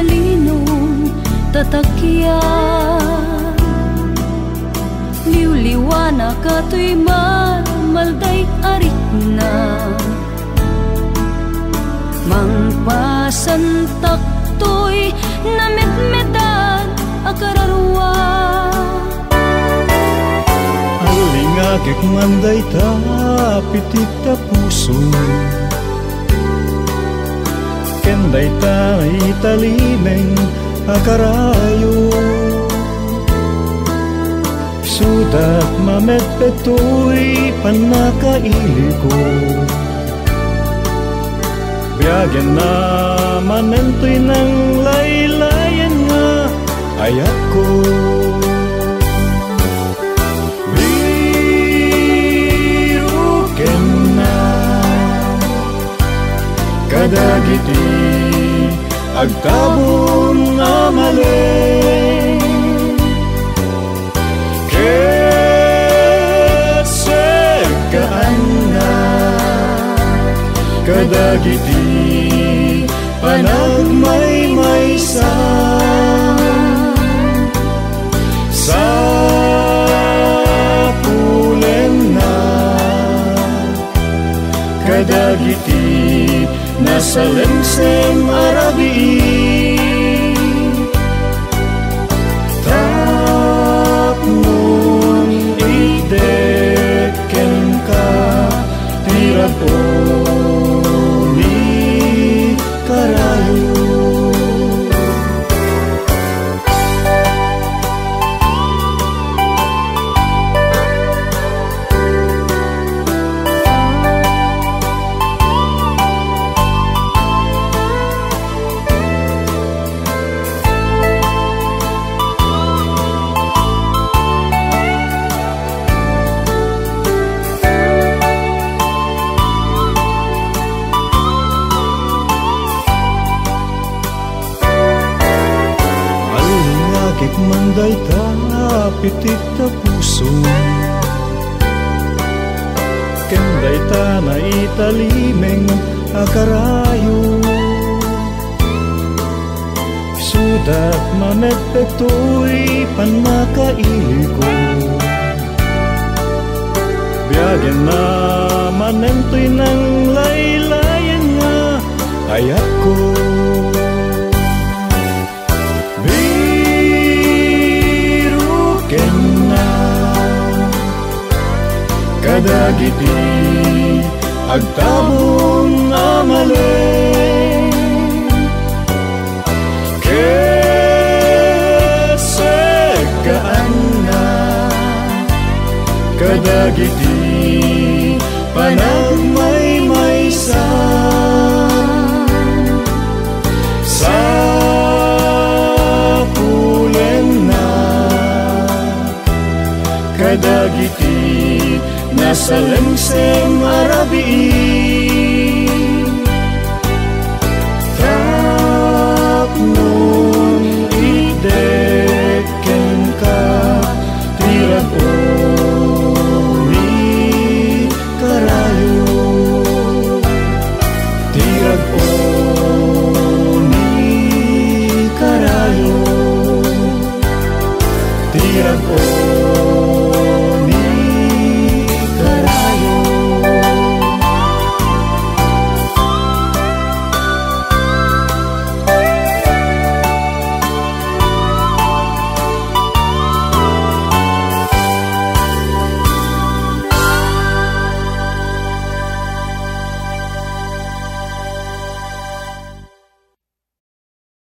talinong tatakyan. Liwliwana kato'y malday arit na, mangpasantak to'y namitmedan akararwa. Alingagik manday ta pitik ta puso, kenday ta italimeng akarayo. Sudat mametpeto'y panakailiko, biyagyan na manento'y ng laylayan nga ayak ko. Biruken na kadagiti agtabon nga mali, kesegaan na kadagiti panagmaymaysa. Sa pulen na kadagiti nasa lensem arabi, tapnon ideken ka tirag o ni karayo. Manday ta pitik ta puso, kenday ta na italimeng akarayo. Sudat mametpeto'y panakailiko, biyagyan na manento'y ng laylayan nga ayak ko. Kadagiti agtabon nga mali, kesegaan na kadagiti panagmaymaysa. Sa pulen na kadagiti nasa lensem arabi,